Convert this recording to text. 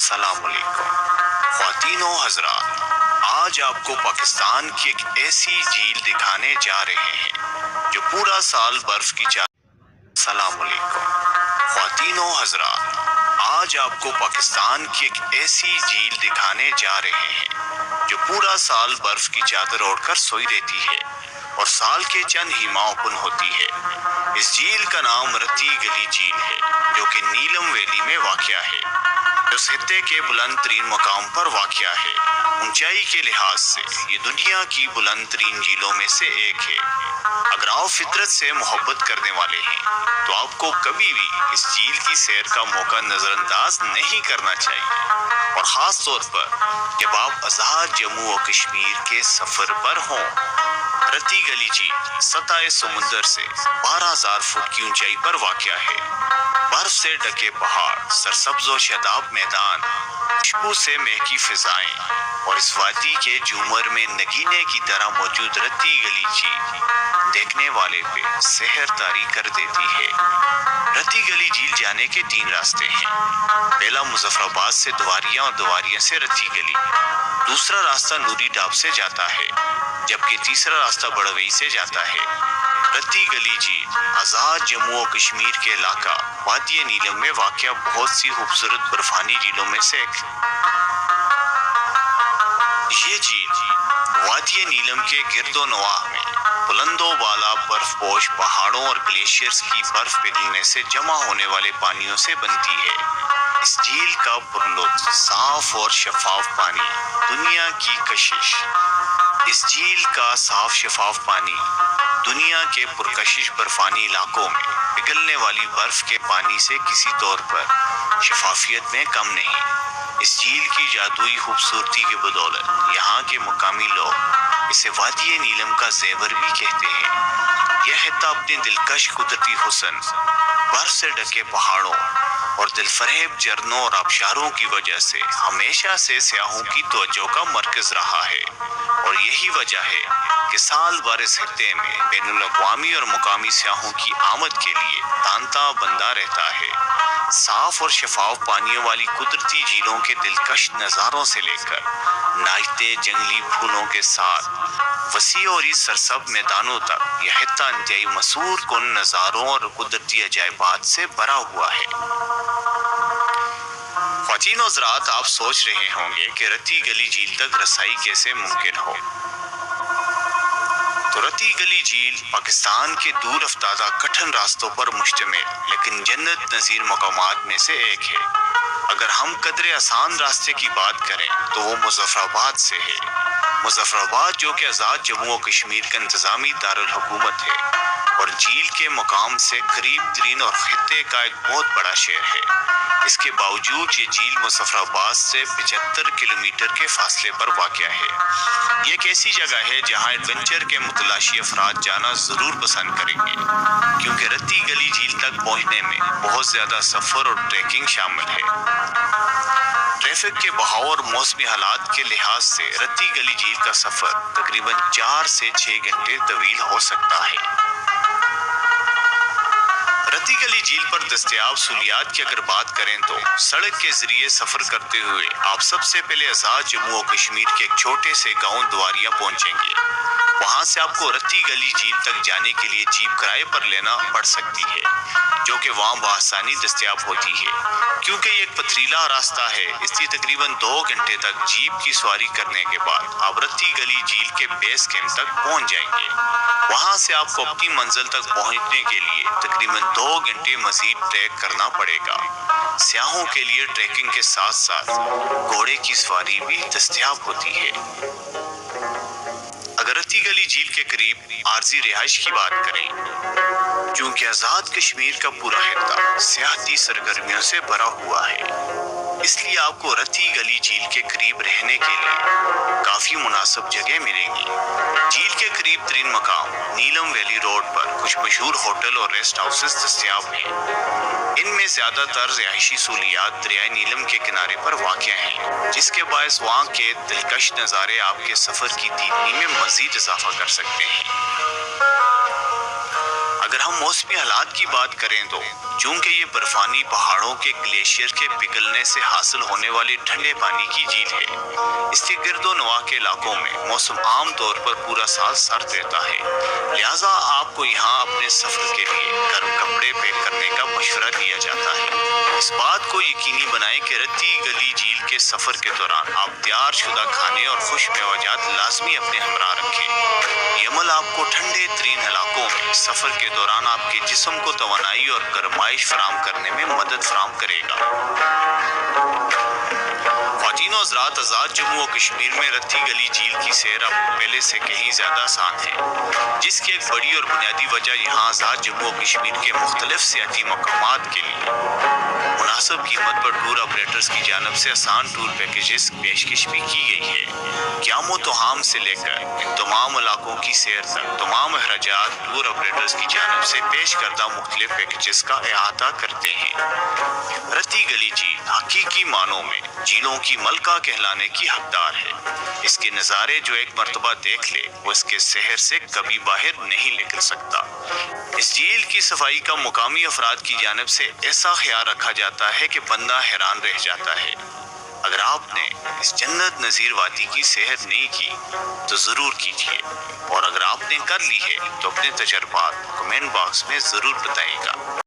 السلام علیکم خواتین و حضرات، آج آپ کو پاکستان کی ایک ایسی جھیل دکھانے جا رہے ہیں جو پورا سال برف کی السلام علیکم خواتین و حضرات، آج آپ کو پاکستان کی ایک ایسی جھیل دکھانے جا رہے ہیں جو پورا سال برف کی چادر اوڑھ کر سوئی رہتی ہے اور سال کے چند ہی ماہ اوپن ہوتی ہے۔ اس جھیل کا نام رتی گلی جھیل ہے جو کہ نیلم ویلی میں واقع ہے، جو اس خطے کے بلند ترین مقام پر واقع ہے۔ اونچائی کے لحاظ سے یہ دنیا کی بلند ترین جھیلوں میں سے ایک ہے۔ اگر آپ فطرت سے محبت کرنے والے ہیں تو آپ کو کبھی بھی اس جھیل کی سیر کا موقع نظر انداز نہیں کرنا چاہیے، اور خاص طور پر جب آپ آزاد جموں و کشمیر کے سفر پر ہوں۔ رتی گلی جھیل سطح سمندر سے 12,000 فٹ کی اونچائی پر واقع ہے۔ برف سے ڈھکے پہاڑ، سرسبز و شاداب میدان، خوشبو سے مہکی فضائیں اور اس وادی کے جھومر میں نگینے کی طرح موجود رتی گلی جھیل دیکھنے والے پہ سحر طاری کر دیتی ہے۔ رتی گلی جھیل جانے کے 3 راستے ہیں۔ پہلا مظفر آباد سے دواریاں اور دواریاں سے رتی گلی، دوسرا راستہ نوری ڈاب سے جاتا ہے، جبکہ تیسرا راستہ بڑوئی سے جاتا ہے۔ رتی گلی جھیل آزاد جموں و کشمیر کے علاقہ وادی نیلم میں واقع بہت سی خوبصورت برفانی جھیلوں میں سے ایک ہے۔ یہ جھیل وادی نیلم کے گرد و نواح میں بلند و بالا برف پوش پہاڑوں اور گلیشیئرز کی برف پگھلنے سے جمع ہونے والے پانیوں سے بنتی ہے۔ اس جھیل کا پرلطف صاف اور شفاف پانی دنیا کی کشش اس جھیل کا صاف شفاف پانی دنیا کے پرکشش برفانی علاقوں میں پگھلنے والی برف کے پانی سے کسی طور پر شفافیت میں کم نہیں۔ اس جھیل کی جادوئی خوبصورتی کی بدولت یہاں کے مقامی لوگ اسے وادی نیلم کا زیور بھی کہتے ہیں۔ یہ خطہ اپنے دلکش قدرتی حسن، برف سے ڈھکے پہاڑوں اور دلفریب جھرنوں اور آبشاروں کی وجہ سے ہمیشہ سے سیاحوں کی توجہ کا مرکز رہا ہے، اور یہی وجہ ہے کہ سال بھر اس خطے میں بین الاقوامی اور مقامی سیاحوں کی آمد کے لیے تانتا بندہ رہتا ہے۔ صاف اور شفاف پانیوں والی قدرتی جھیلوں کے دلکش نظاروں سے لے کر ناچتے جنگلی پھولوں کے ساتھ وسیع اور سرسبز میدانوں تک، یہ خطہ انتہائی مسحور کن نظاروں اور قدرتی عجائبات سے بھرا ہوا ہے۔ خواتین و حضرات، آپ سوچ رہے ہوں گے کہ رتی گلی جھیل تک رسائی کیسے ممکن ہو؟ تو رتی گلی جھیل پاکستان کے دور افتادہ کٹھن راستوں پر مشتمل لیکن جنت نظیر مقامات میں سے ایک ہے۔ اگر ہم قدرے آسان راستے کی بات کریں تو وہ مظفر آباد سے ہے۔ مظفر آباد جو کہ آزاد جموں و کشمیر کا انتظامی دارالحکومت ہے اور جھیل کے مقام سے قریب ترین اور خطے کا ایک بہت بڑا شہر ہے، اس کے باوجود یہ جھیل مظفر آباد سے 75 کلومیٹر کے فاصلے پر واقع ہے۔ یہ ایک ایسی جگہ ہے جہاں ایڈونچر کے متلاشی افراد جانا ضرور پسند کریں گے، کیونکہ رتی گلی جھیل تک پہنچنے میں بہت زیادہ سفر اور ٹریکنگ شامل ہے۔ ٹریفک کے بہاؤ اور موسمی حالات کے لحاظ سے رتی گلی جھیل کا سفر تقریباً 4 سے 6 گھنٹے طویل ہو سکتا ہے۔ رتی گلی جھیل پر دستیاب سہولیات کی اگر بات کریں تو سڑک کے ذریعے سفر کرتے ہوئے آپ سب سے پہلے آزاد جموں و کشمیر کے ایک چھوٹے سے گاؤں دواریاں پہنچیں گے۔ وہاں سے آپ کو رتی گلی جھیل تک جانے کے لیے جیپ کرائے پر لینا پڑ سکتی ہے، جو کہ وہاں بآسانی دستیاب ہوتی ہے۔ کیونکہ یہ ایک پتھریلا راستہ ہے، اس لیے تقریباً 2 گھنٹے تک جیپ کی سواری کرنے کے بعد آپ رتی گلی جھیل کے بیس کیمپ تک پہنچ جائیں گے۔ وہاں سے آپ کو اپنی منزل تک پہنچنے کے لیے تقریباً 2 گھنٹے مزید ٹریک کرنا پڑے گا۔ سیاحوں کے لیے ٹریکنگ کے ساتھ ساتھ گھوڑے کی سواری بھی دستیاب ہوتی ہے۔ اگر رتی گلی جھیل کے قریب عارضی رہائش کی بات کریں، چونکہ آزاد کشمیر کا پورا خطہ سیاحتی سرگرمیوں سے بھرا ہوا ہے، اس لیے آپ کو رتی گلی جھیل کے قریب رہنے کے لیے کافی مناسب جگہ ملیں گی۔ جھیل کے قریب ترین مقام نیلم ویلی روڈ پر کچھ مشہور ہوٹل اور ریسٹ ہاؤسز دستیاب ہیں۔ ان میں زیادہ تر رہائشی سہولیات دریائے نیلم کے کنارے پر واقع ہیں، جس کے باعث وہاں کے دلکش نظارے آپ کے سفر کی دیدنی میں مزید اضافہ کر سکتے ہیں۔ اگر ہم موسمی حالات کی بات کریں تو چونکہ یہ برفانی پہاڑوں کے گلیشیئر کے پگھلنے سے حاصل ہونے والی ٹھنڈے پانی کی جھیل ہے، اس کے گرد و نواح کے علاقوں میں موسم عام طور پر پورا سال سرد رہتا ہے، لہٰذا آپ کو یہاں اپنے سفر کے لیے گرم کپڑے پیک کرنے کا مشورہ دیا جاتا ہے۔ اس بات کو یقینی بنائیں کہ رتی گلی جھیل کے سفر کے دوران آپ تیار شدہ کھانے اور خشک میوجات لازمی اپنے ہمراہ رکھیں۔ یہ عمل آپ کو ٹھنڈے ترین علاقوں میں سفر کے دوران آپ کے جسم کو توانائی اور گرمائش فراہم کرنے میں مدد فراہم کرے گا۔ خواتین و حضرات، آزاد جموں و کشمیر میں رتی گلی جھیل کی سیر اب پہلے سے کہیں زیادہ آسان ہے، جس کی ایک بڑی اور بنیادی وجہ یہاں آزاد جموں و کشمیر کے مختلف سیاحتی مقامات کے لیے مناسب قیمت پر ٹور آپریٹرز کی جانب سے آسان ٹور پیکیجز پیشکش بھی کی گئی ہے۔ قیام و توہام سے لے کر ان تمام علاقوں کی سیر تک تمام اخراجات ٹور آپریٹرز کی جانب سے پیش کردہ مختلف پیکیجز کا احاطہ کرتے ہیں۔ رتی گلی جھیل حقیقی معنوں میں جھیلوں کی ملکہ کہلانے کی حقدار ہے۔ اس کے نظارے جو ایک مرتبہ دیکھ لے وہ اس کے سحر سے کبھی باہر نہیں نکل سکتا۔ اس جھیل کی صفائی کا مقامی افراد کی جانب سے ایسا خیال رکھا جاتا ہے کہ بندہ حیران رہ جاتا ہے۔ اگر آپ نے اس جنت نظیر وادی کی سیر نہیں کی تو ضرور کیجیے، اور اگر آپ نے کر لی ہے تو اپنے تجربات کمنٹ باکس میں ضرور بتائیے گا۔